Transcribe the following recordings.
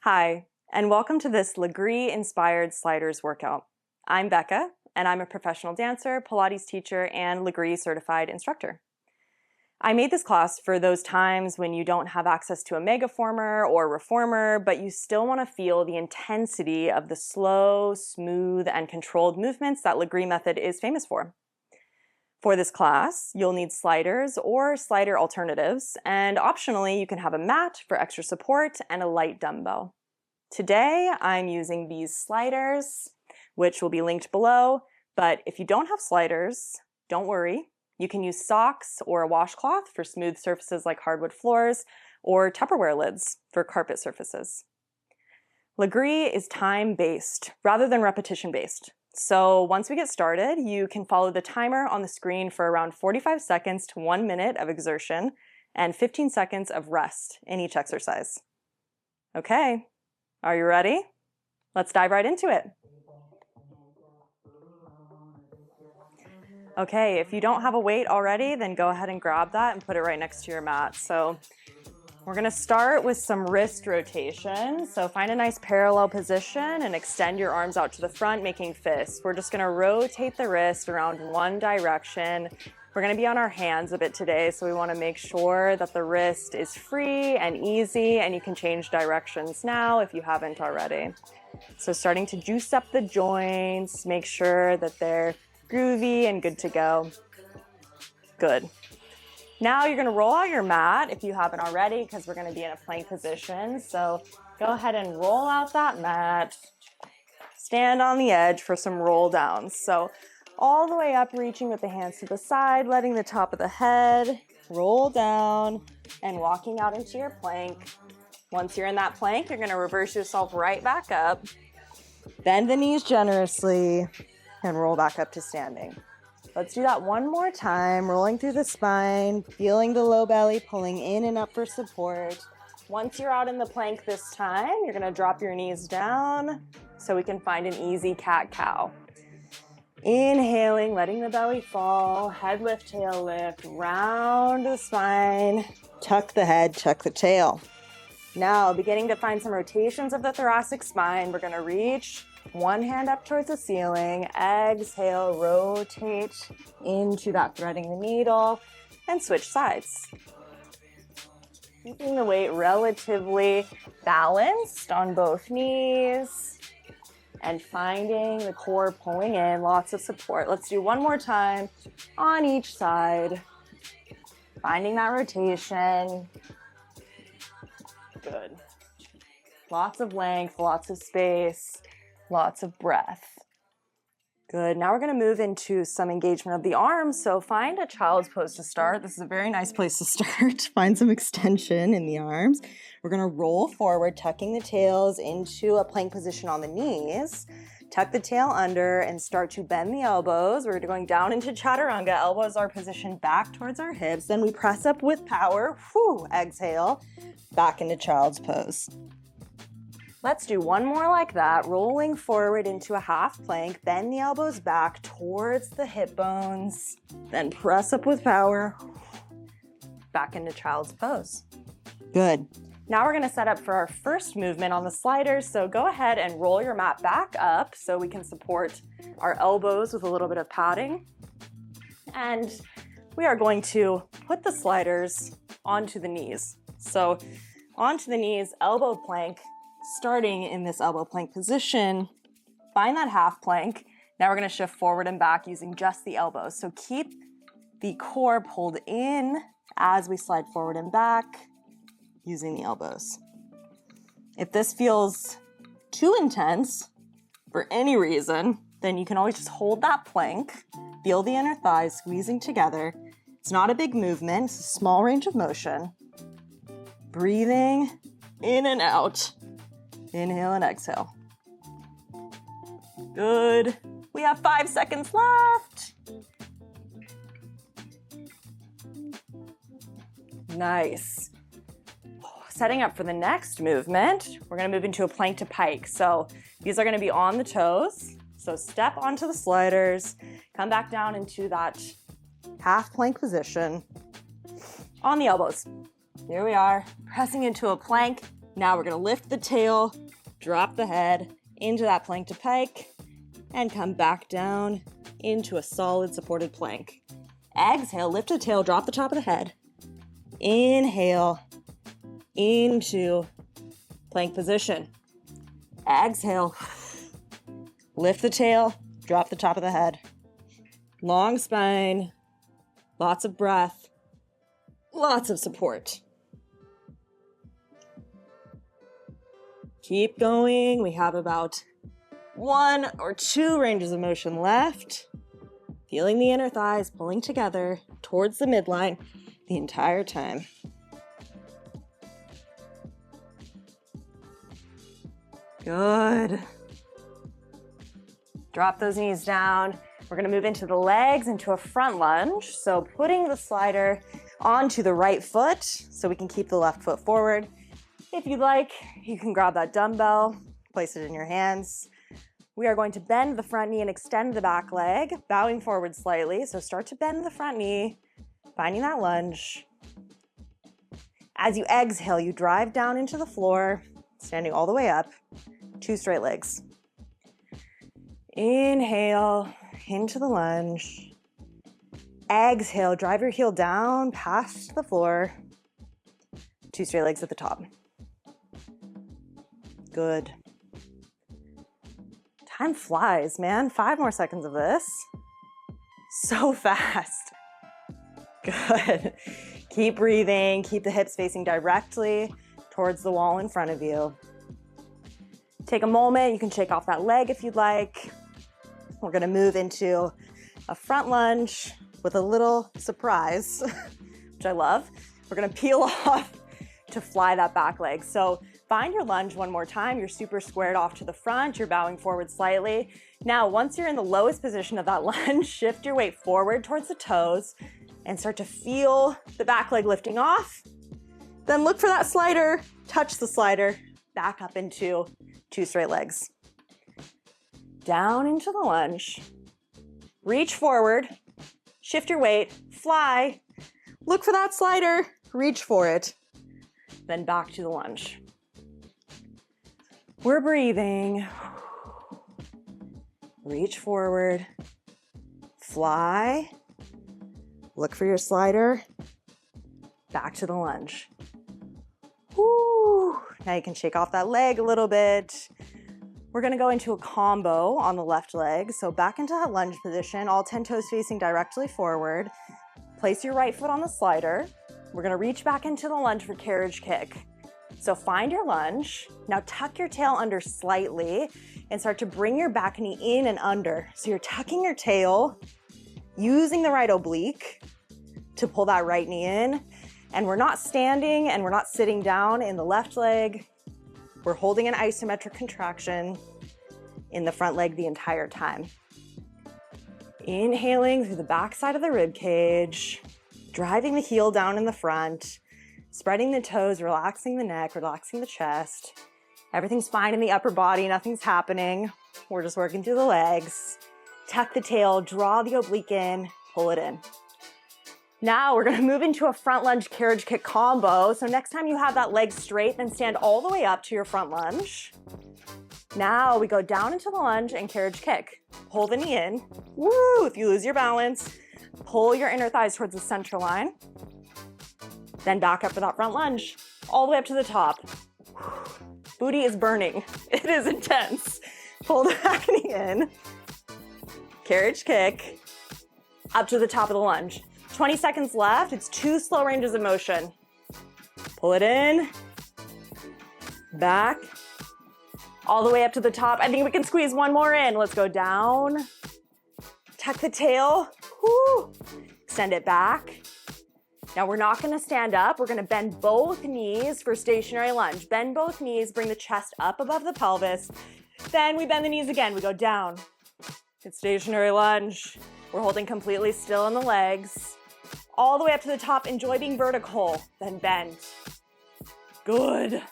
Hi, and welcome to this Lagree-Inspired sliders workout. I'm Becca, and I'm a professional dancer, Pilates teacher, and Lagree certified instructor. I made this class for those times when you don't have access to a megaformer or reformer, but you still want to feel the intensity of the slow, smooth, and controlled movements that Lagree method is famous for. For this class, you'll need sliders or slider alternatives, and optionally, you can have a mat for extra support and a light dumbbell. Today, I'm using these sliders, which will be linked below, but if you don't have sliders, don't worry. You can use socks or a washcloth for smooth surfaces like hardwood floors, or Tupperware lids for carpet surfaces. Lagree is time-based rather than repetition-based. So once we get started, you can follow the timer on the screen for around 45 seconds to 1 minute of exertion and 15 seconds of rest in each exercise. Okay, are you ready? Let's dive right into it. Okay, if you don't have a weight already, then go ahead and grab that and put it right next to your mat. So we're gonna start with some wrist rotation. So find a nice parallel position and extend your arms out to the front, making fists. We're just gonna rotate the wrist around one direction. We're gonna be on our hands a bit today, so we wanna make sure that the wrist is free and easy, and you can change directions now if you haven't already. So starting to juice up the joints, make sure that they're groovy and good to go. Good. Now you're gonna roll out your mat if you haven't already, because we're gonna be in a plank position. So go ahead and roll out that mat. Stand on the edge for some roll downs. So all the way up, reaching with the hands to the side, letting the top of the head roll down and walking out into your plank. Once you're in that plank, you're gonna reverse yourself right back up. Bend the knees generously and roll back up to standing. Let's do that one more time, rolling through the spine, feeling the low belly, pulling in and up for support. Once you're out in the plank this time, you're gonna drop your knees down so we can find an easy cat-cow. Inhaling, letting the belly fall, head lift, tail lift, round the spine, tuck the head, tuck the tail. Now, beginning to find some rotations of the thoracic spine, we're gonna reach one hand up towards the ceiling, exhale, rotate into that threading the needle, and switch sides. Keeping the weight relatively balanced on both knees and finding the core pulling in, lots of support. Let's do one more time on each side, finding that rotation. Good. Lots of length, lots of space. Lots of breath. Good. Now we're going to move into some engagement of the arms. So find a child's pose to start. This is a very nice place to start. Find some extension in the arms. We're going to roll forward, tucking the tails into a plank position on the knees. Tuck the tail under and start to bend the elbows. We're going down into chaturanga. Elbows are positioned back towards our hips. Then we press up with power. Whew, exhale, back into child's pose. Let's do one more like that, rolling forward into a half plank, bend the elbows back towards the hip bones, then press up with power, back into child's pose. Good. Now we're gonna set up for our first movement on the sliders, so go ahead and roll your mat back up so we can support our elbows with a little bit of padding. And we are going to put the sliders onto the knees. So onto the knees, elbow plank, starting in this elbow plank position, find that half plank. Now we're gonna shift forward and back using just the elbows. So keep the core pulled in as we slide forward and back using the elbows. If this feels too intense for any reason, then you can always just hold that plank, feel the inner thighs squeezing together. It's not a big movement, it's a small range of motion. Breathing in and out. Inhale and exhale. Good. We have 5 seconds left. Nice. Setting up for the next movement, we're gonna move into a plank to pike. So these are gonna be on the toes. So step onto the sliders, come back down into that half plank position on the elbows. Here we are, pressing into a plank. Now we're gonna lift the tail, drop the head into that plank to pike, and come back down into a solid supported plank. Exhale, lift the tail, drop the top of the head. Inhale into plank position. Exhale, lift the tail, drop the top of the head. Long spine, lots of breath, lots of support. Keep going. We have about 1 or 2 ranges of motion left. Feeling the inner thighs pulling together towards the midline the entire time. Good. Drop those knees down. We're gonna move into the legs, into a front lunge. So putting the slider onto the right foot so we can keep the left foot forward. If you'd like, you can grab that dumbbell, place it in your hands. We are going to bend the front knee and extend the back leg, bowing forward slightly. So start to bend the front knee, finding that lunge. As you exhale, you drive down into the floor, standing all the way up, 2 straight legs. Inhale into the lunge. Exhale, drive your heel down past the floor, 2 straight legs at the top. Good. Time flies, man. 5 more seconds of this. So fast. Good. Keep breathing. Keep the hips facing directly towards the wall in front of you. Take a moment. You can shake off that leg if you'd like. We're going to move into a front lunge with a little surprise, which I love. We're going to peel off to fly that back leg. So find your lunge one more time. You're super squared off to the front. You're bowing forward slightly. Now, once you're in the lowest position of that lunge, shift your weight forward towards the toes and start to feel the back leg lifting off. Then look for that slider, touch the slider, back up into 2 straight legs. Down into the lunge. Reach forward, shift your weight, fly, look for that slider, reach for it, then back to the lunge. We're breathing. Reach forward, fly, look for your slider, back to the lunge. Woo. Now you can shake off that leg a little bit. We're gonna go into a combo on the left leg. So back into that lunge position, all 10 toes facing directly forward. Place your right foot on the slider. We're gonna reach back into the lunge for carriage kick. So find your lunge. Now tuck your tail under slightly and start to bring your back knee in and under. So you're tucking your tail, using the right oblique to pull that right knee in. And we're not standing and we're not sitting down in the left leg. We're holding an isometric contraction in the front leg the entire time. Inhaling through the back side of the rib cage, driving the heel down in the front, spreading the toes, relaxing the neck, relaxing the chest. Everything's fine in the upper body, nothing's happening. We're just working through the legs. Tuck the tail, draw the oblique in, pull it in. Now we're gonna move into a front lunge carriage kick combo. So next time you have that leg straight, then stand all the way up to your front lunge. Now we go down into the lunge and carriage kick. Pull the knee in. Woo! If you lose your balance, pull your inner thighs towards the center line. Then back up for that front lunge, all the way up to the top. Booty is burning. It is intense. Pull the back knee in. Carriage kick. Up to the top of the lunge. 20 seconds left. It's 2 slow ranges of motion. Pull it in. Back. All the way up to the top. I think we can squeeze one more in. Let's go down. Tuck the tail. Woo. Extend it back. Now we're not gonna stand up. We're gonna bend both knees for stationary lunge. Bend both knees, bring the chest up above the pelvis. Then we bend the knees again. We go down. It's stationary lunge. We're holding completely still in the legs. All the way up to the top. Enjoy being vertical, then bend. Good.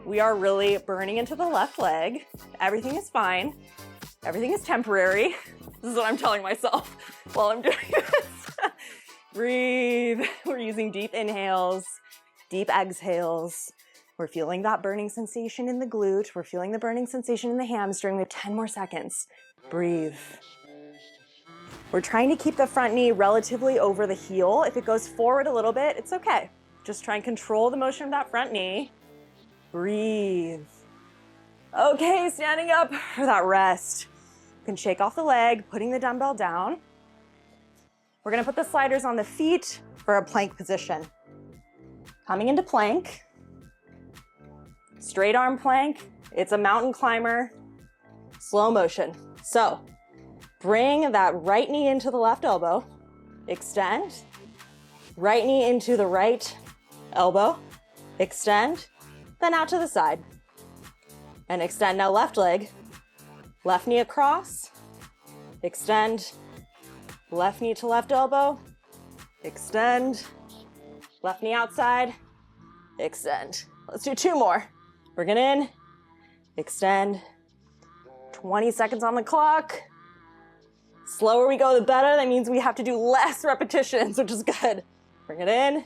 We are really burning into the left leg. Everything is fine. Everything is temporary. This is what I'm telling myself while I'm doing this. Breathe. We're using deep inhales, deep exhales. We're feeling that burning sensation in the glute. We're feeling the burning sensation in the hamstring. We have 10 more seconds. Breathe. We're trying to keep the front knee relatively over the heel. If it goes forward a little bit, it's okay. Just try and control the motion of that front knee. Breathe. Okay, standing up for that rest. You can shake off the leg, putting the dumbbell down. We're gonna put the sliders on the feet for a plank position. Coming into plank. Straight arm plank. It's a mountain climber. Slow motion. So, bring that right knee into the left elbow. Extend. Right knee into the right elbow. Extend. Then out to the side. And extend now left leg. Left knee across. Extend. Left knee to left elbow. Extend. Left knee outside. Extend. Let's do 2 more. Bring it in. Extend. 20 seconds on the clock. Slower we go, the better. That means we have to do less repetitions, which is good. Bring it in.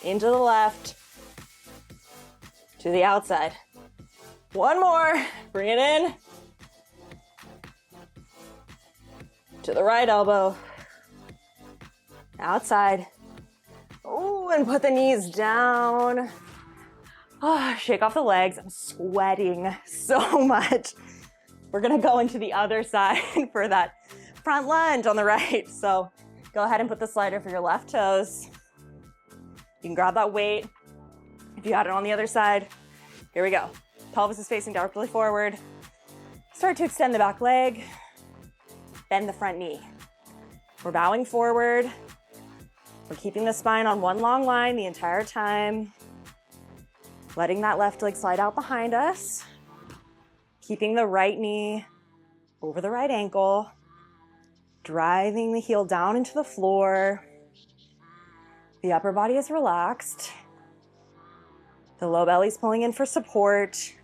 Into the left. To the outside. 1 more. Bring it in. To the right elbow. Outside. Oh, and put the knees down. Oh, shake off the legs. I'm sweating so much. We're gonna go into the other side for that front lunge on the right. So go ahead and put the slider for your left toes. You can grab that weight if you had it on the other side. Here we go. Pelvis is facing directly forward. Start to extend the back leg. Bend the front knee. We're bowing forward. We're keeping the spine on one long line the entire time. Letting that left leg slide out behind us. Keeping the right knee over the right ankle. Driving the heel down into the floor. The upper body is relaxed. The low belly's pulling in for support.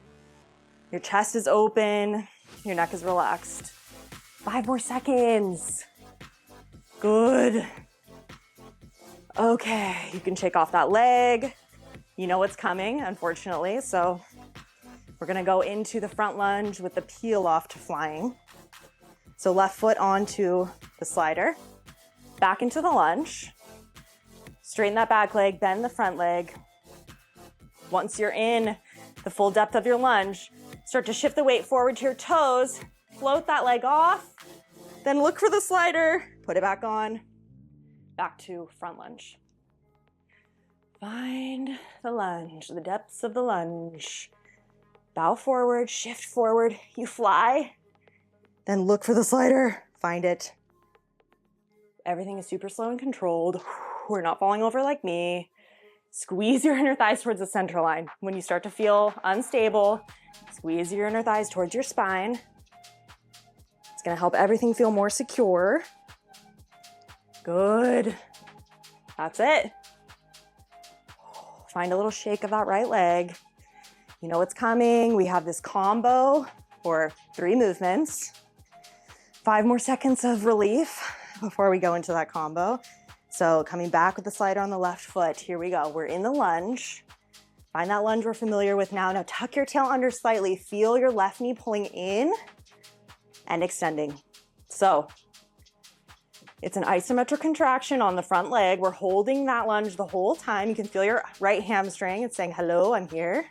Your chest is open. Your neck is relaxed. 5 more seconds. Good. Okay, you can shake off that leg. You know what's coming, unfortunately. So we're gonna go into the front lunge with the peel off to flying. So left foot onto the slider, back into the lunge. Straighten that back leg, bend the front leg. Once you're in the full depth of your lunge, start to shift the weight forward to your toes, float that leg off, then look for the slider, put it back on, back to front lunge. Find the lunge, the depths of the lunge. Bow forward, shift forward, you fly, then look for the slider, find it. Everything is super slow and controlled. We're not falling over like me. Squeeze your inner thighs towards the center line. When you start to feel unstable, squeeze your inner thighs towards your spine. It's gonna help everything feel more secure. Good. That's it. Find a little shake of that right leg. You know what's coming. We have this combo for 3 movements. 5 more seconds of relief before we go into that combo. So coming back with the slider on the left foot. Here we go. We're in the lunge. Find that lunge we're familiar with now. Now tuck your tail under slightly. Feel your left knee pulling in and extending. So it's an isometric contraction on the front leg. We're holding that lunge the whole time. You can feel your right hamstring. It's saying, hello, I'm here.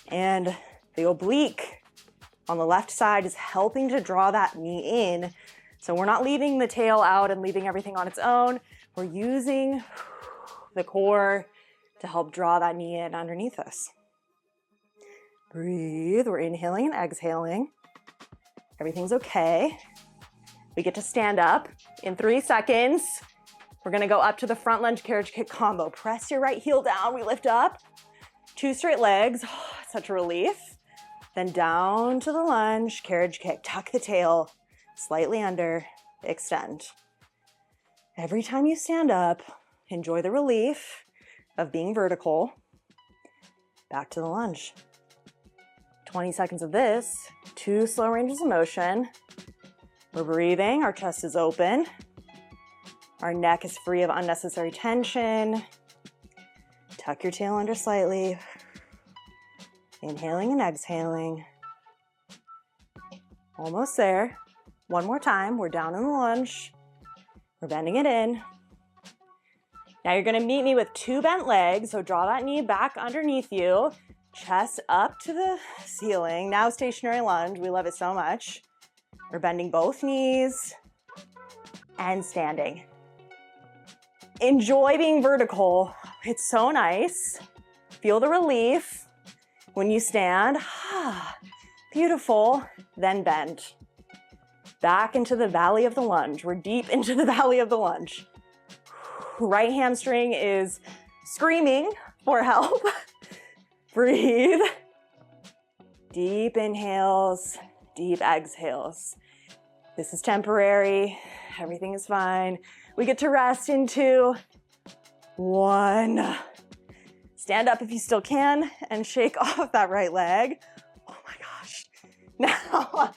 And the oblique on the left side is helping to draw that knee in. So we're not leaving the tail out and leaving everything on its own. We're using the core to help draw that knee in underneath us. Breathe. We're inhaling and exhaling. Everything's okay. We get to stand up in 3 seconds. We're gonna go up to the front lunge carriage kick combo. Press your right heel down. We lift up. 2 straight legs. Oh, such a relief. Then down to the lunge, carriage kick. Tuck the tail. Slightly under, extend. Every time you stand up, enjoy the relief of being vertical. Back to the lunge. 20 seconds of this, 2 slow ranges of motion. We're breathing, our chest is open. Our neck is free of unnecessary tension. Tuck your tail under slightly. Inhaling and exhaling. Almost there. One more time. We're down in the lunge. We're bending it in. Now you're gonna meet me with 2 bent legs, so draw that knee back underneath you, chest up to the ceiling. Now stationary lunge, we love it so much. We're bending both knees and standing. Enjoy being vertical, it's so nice. Feel the relief when you stand. Beautiful, then bend. Back into the valley of the lunge. We're deep into the valley of the lunge. Right hamstring is screaming for help. Breathe. Deep inhales, deep exhales. This is temporary. Everything is fine. We get to rest in 2, 1. Stand up if you still can and shake off that right leg. Oh my gosh. Now,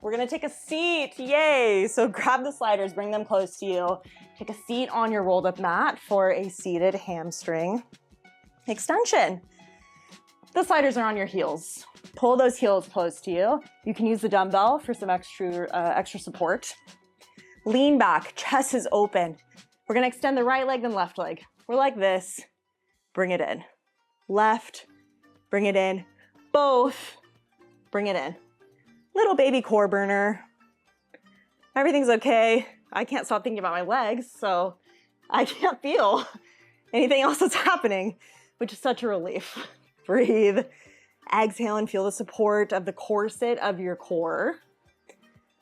we're gonna take a seat, yay! So grab the sliders, bring them close to you. Take a seat on your rolled up mat for a seated hamstring extension. The sliders are on your heels. Pull those heels close to you. You can use the dumbbell for some extra support. Lean back, chest is open. We're gonna extend the right leg, then left leg. We're like this, bring it in. Left, bring it in. Both, bring it in. Little baby core burner. Everything's okay. I can't stop thinking about my legs, so I can't feel anything else that's happening, which is such a relief. Breathe. Exhale and feel the support of the corset of your core.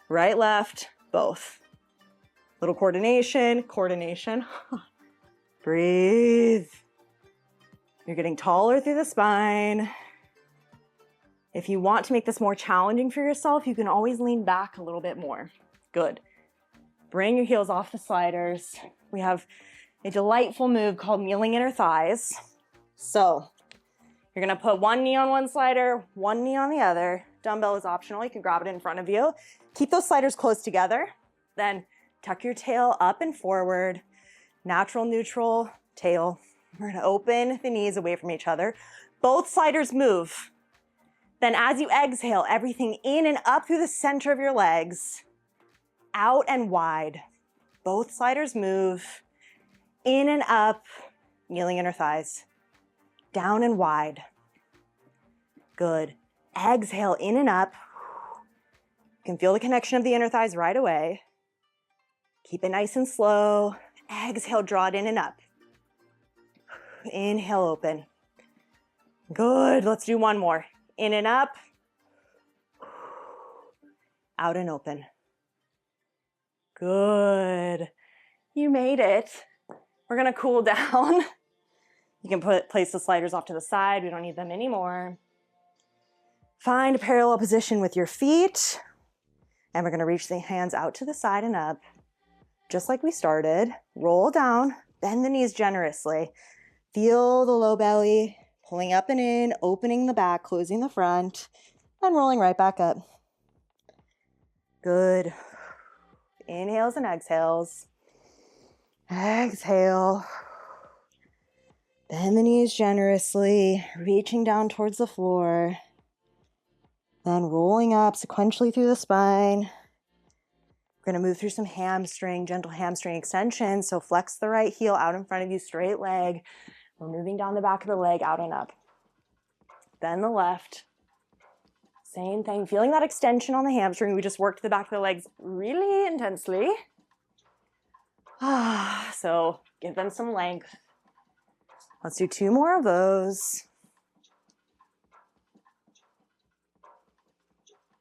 Right, left, both. Little coordination, coordination. Breathe. You're getting taller through the spine. If you want to make this more challenging for yourself, you can always lean back a little bit more. Good. Bring your heels off the sliders. We have a delightful move called kneeling inner thighs. So you're gonna put one knee on one slider, one knee on the other. Dumbbell is optional, you can grab it in front of you. Keep those sliders close together. Then tuck your tail up and forward. Natural, neutral tail. We're gonna open the knees away from each other. Both sliders move. Then as you exhale, everything in and up through the center of your legs. Out and wide. Both sliders move. In and up, kneeling inner thighs. Down and wide. Good. Exhale in and up. You can feel the connection of the inner thighs right away. Keep it nice and slow. Exhale, draw it in and up. Inhale, open. Good. Let's do one more. In and up. Out and open. Good. You made it. We're gonna cool down. You can place the sliders off to the side. We don't need them anymore. Find a parallel position with your feet. And we're gonna reach the hands out to the side and up. Just like we started. Roll down, bend the knees generously. Feel the low belly, pulling up and in, opening the back, closing the front, and rolling right back up. Good. Inhales and exhales. Exhale. Bend the knees generously, reaching down towards the floor. Then rolling up sequentially through the spine. We're gonna move through some gentle hamstring extension. So flex the right heel out in front of you, straight leg. We're moving down the back of the leg, out and up. Then the left. Same thing, feeling that extension on the hamstring. We just worked the back of the legs really intensely. So give them some length. Let's do 2 more of those.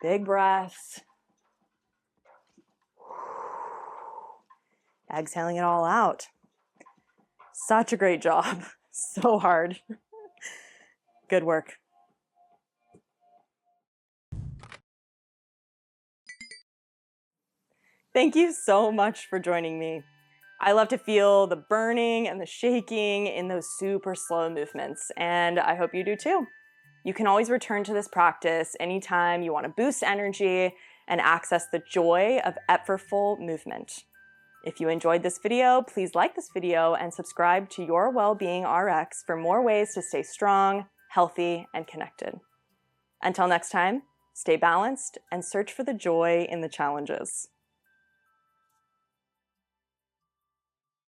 Big breaths. Exhaling it all out. Such a great job. So hard. Good work. Thank you so much for joining me. I love to feel the burning and the shaking in those super slow movements, and I hope you do too. You can always return to this practice anytime you want to boost energy and access the joy of effortful movement. If you enjoyed this video, please like this video and subscribe to Your Wellbeing Rx for more ways to stay strong, healthy, and connected. Until next time, stay balanced and search for the joy in the challenges.